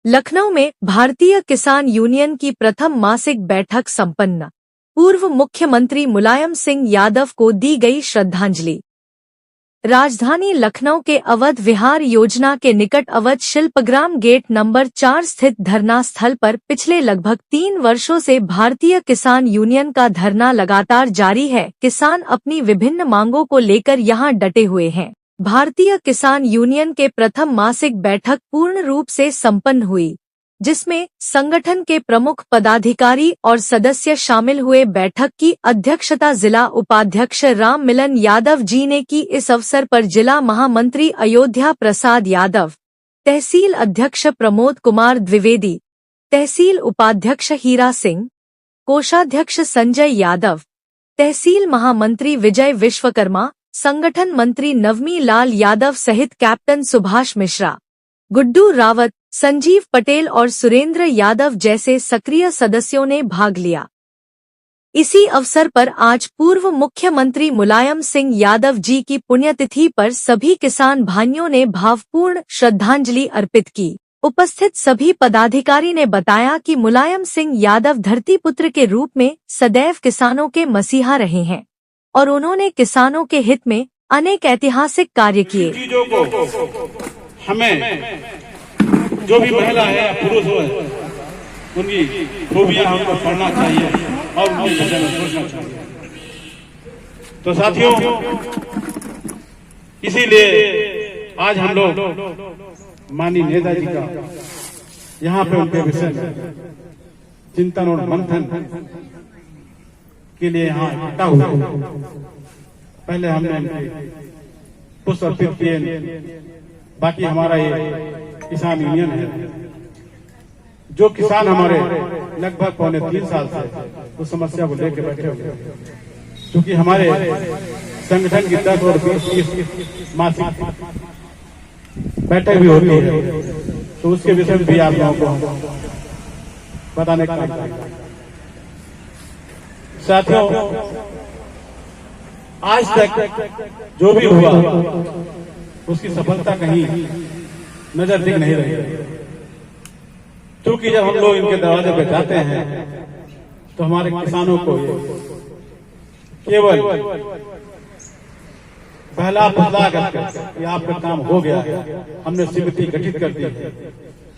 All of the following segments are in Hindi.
लखनऊ में भारतीय किसान यूनियन की प्रथम मासिक बैठक संपन्न। पूर्व मुख्यमंत्री मुलायम सिंह यादव को दी गई श्रद्धांजलि। राजधानी लखनऊ के अवध विहार योजना के निकट अवध शिल्पग्राम गेट नंबर 4 स्थित धरना स्थल पर पिछले लगभग 3 वर्षों से भारतीय किसान यूनियन का धरना लगातार जारी है। किसान अपनी विभिन्न मांगों को लेकर यहां डटे हुए हैं। भारतीय किसान यूनियन के प्रथम मासिक बैठक पूर्ण रूप से संपन्न हुई, जिसमें संगठन के प्रमुख पदाधिकारी और सदस्य शामिल हुए। बैठक की अध्यक्षता जिला उपाध्यक्ष राम मिलन यादव जी ने की। इस अवसर पर जिला महामंत्री अयोध्या प्रसाद यादव, तहसील अध्यक्ष प्रमोद कुमार द्विवेदी, तहसील उपाध्यक्ष हीरा सिंह, कोषाध्यक्ष संजय यादव, तहसील महामंत्री विजय विश्वकर्मा, संगठन मंत्री नवमी लाल यादव सहित कैप्टन सुभाष मिश्रा, गुड्डू रावत, संजीव पटेल और सुरेंद्र यादव जैसे सक्रिय सदस्यों ने भाग लिया। इसी अवसर पर आज पूर्व मुख्यमंत्री मुलायम सिंह यादव जी की पुण्यतिथि पर सभी किसान भाइयों ने भावपूर्ण श्रद्धांजलि अर्पित की। उपस्थित सभी पदाधिकारी ने बताया कि मुलायम सिंह यादव धरतीपुत्र के रूप में सदैव किसानों के मसीहा रहे हैं और उन्होंने किसानों के हित में अनेक ऐतिहासिक कार्य किए। चीजों को हमें जो भी महिला है, पुरुष है, उनकी खूबियां हमको पढ़ना चाहिए और उनके विषय में सोचना चाहिए। तो साथियों, इसीलिए आज हम लोग माननीय नेताजी का यहाँ पे उनके विषय में चिंतन और मंथन के लिए यहाँ इकट्ठा हुए। पहले हमने पुष्प अर्पित किए। बाकी हमारा ये किसान यूनियन है, जो किसान हमारे लगभग 3.25 साल से उस समस्या को लेकर बैठे हुए, क्योंकि हमारे संगठन की 10 और 20 मासिक बैठक भी होती है, तो उसके विषय में भी आप लोगों को बताने का साथियों, आज तक जो भी हुआ उसकी सफलता कहीं नजर दिख नहीं रही। क्योंकि जब हम लोग इनके दरवाजे पे जाते हैं तो हमारे किसानों को केवल पहला फुसला करके कि आपका काम हो गया, हमने समिति गठित कर दी,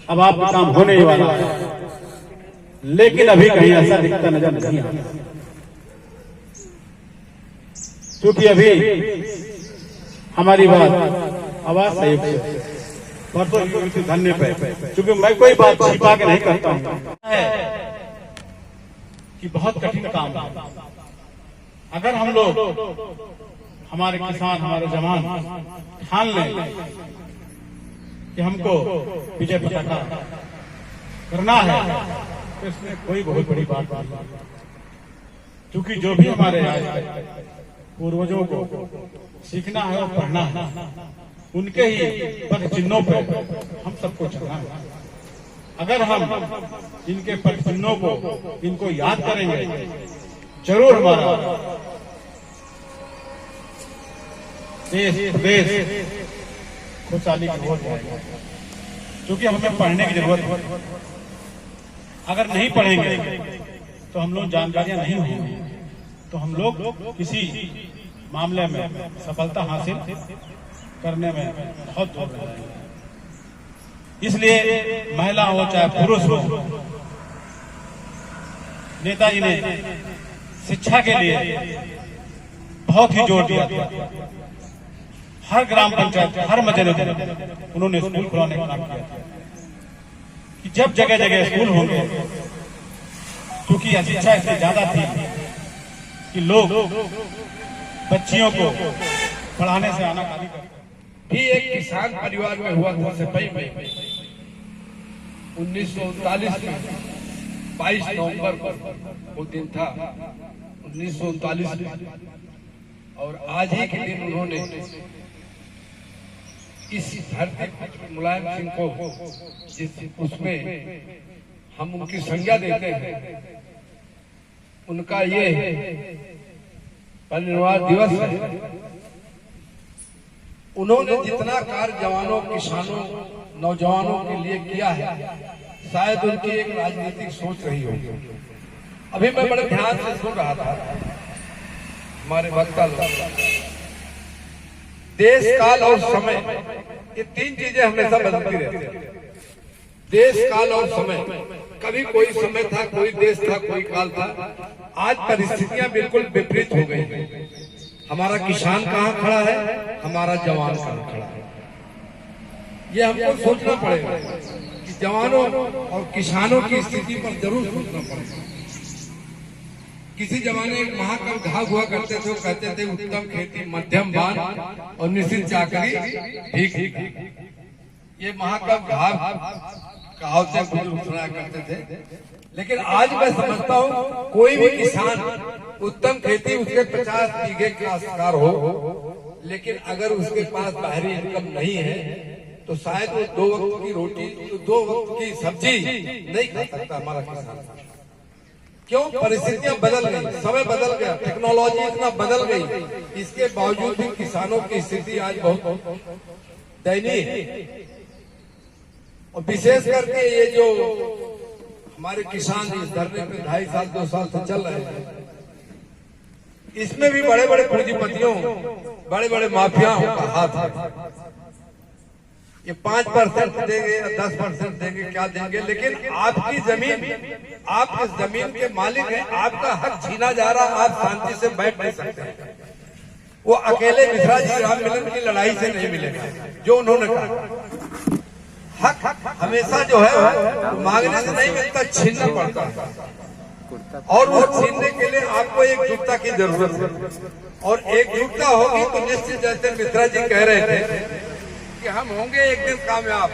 अब आपका काम होने ही वाला है, लेकिन अभी कहीं ऐसा दिखता नजर नहीं आता। क्योंकि अभी हमारी बात आवाज सही परसों धन्य पे, क्योंकि मैं कोई बात छिपा के नहीं करता हूँ कि बहुत कठिन काम है। अगर हम लोग, हमारे किसान, हमारे जवान ठान लें कि हमको विजय पताका करना है, तो इसमें कोई बहुत बड़ी बात नहीं। क्योंकि जो भी हमारे आज पूर्वजों को सीखना है और पढ़ना है, उनके ही पद चिन्हों पर हम सबको चलना है। अगर हम इनके पद चिन्हों को, इनको याद करेंगे, जरूर हमारा देश खुशहाली की ओर जाएगा। क्योंकि हमें पढ़ने की जरूरत है। अगर नहीं पढ़ेंगे तो हम लोग जानकारियां नहीं होंगी, तो हम लोग किसी मामले में सफलता हासिल करने में बहुत दूर रह जाएंगे। इसलिए महिला हो चाहे पुरुष हो, नेताजी ने शिक्षा के लिए बहुत ही जोर दिया था। हर ग्राम पंचायत, हर मजरे में उन्होंने स्कूल खुलाने का काम किया था कि जब जगह जगह स्कूल होंगे, क्योंकि शिक्षा इससे ज्यादा थी कि लोग बच्चियों को पढ़ाने से आना खाली करते। भी एक किसान परिवार में हुआ था। सिपाही में 1939 में 22 नवंबर को वो दिन था 1939 में, और आज ही के दिन उन्होंने इस धरती मुलायम सिंह को, जिस उसमें हम उनकी संज्ञा देते हैं, उनका ये परिनिर्वाण दिवस है। उन्होंने जितना कार्य जवानों, किसानों, नौजवानों के लिए किया है, शायद उनकी एक राजनीतिक सोच रही होगी। अभी मैं बड़े ध्यान से सुन रहा था हमारे वक्ता लोग। देश, काल और समय, ये तीन चीजें हमेशा बदलती रहती है। देश, काल और समय। कभी कोई समय था, कोई देश था, कोई काल था। आज परिस्थितियां बिल्कुल विपरीत हो गई। हमारा किसान कहाँ खड़ा है, हमारा जवान कहाँ खड़ा है, ये हमको सोचना पड़ेगा कि जवानों और किसानों की स्थिति पर जरूर सोचना पड़ेगा। किसी जमाने एक महाकवि घाव हुआ करते थे, वो कहते थे उत्तम खेती मध्यम बान और निश्चित चाकरी ठीक। ये महाकवि घाव कहावतें बुजुर्ग सुनाया करते थे। लेकिन आज मैं समझता हूँ कोई भी किसान उत्तम खेती, उसके 50 बीघे काश्तकार हो, लेकिन अगर उसके पास बाहरी इनकम नहीं है तो शायद वो 2 वक्त की रोटी, 2 वक्त की सब्जी नहीं खा सकता हमारा किसान। क्यों? परिस्थितियां बदल गई, समय बदल गया, टेक्नोलॉजी इतना बदल गई। इसके बावजूद भी किसानों की स्थिति आज बहुत दयनीय है। और विशेष करके ये जो हमारे किसान इस धरने पे 2.5 साल 2 साल से चल रहे हैं, इसमें भी बड़े बड़े पूंजीपतियों, बड़े बड़े माफियाओं का हाथ है। ये 5% देंगे, 10% देंगे, क्या देंगे, लेकिन आपकी जमीन, आप इस जमीन के मालिक हैं, आपका हक छीना जा रहा, आप शांति से बैठ नहीं सकते। वो अकेले मिश्रा जी राम मिलन की लड़ाई से नहीं मिलेगा। जो उन्होंने कहा हक हमेशा जो है मांगने से नहीं मिलता, छीनना पड़ता है। और वो छीनने के लिए आपको एकजुटता की जरूरत है। और एकजुटता होगी तो निश्चित, जैसे मिश्रा जी कह रहे थे कि हम होंगे एक दिन कामयाब।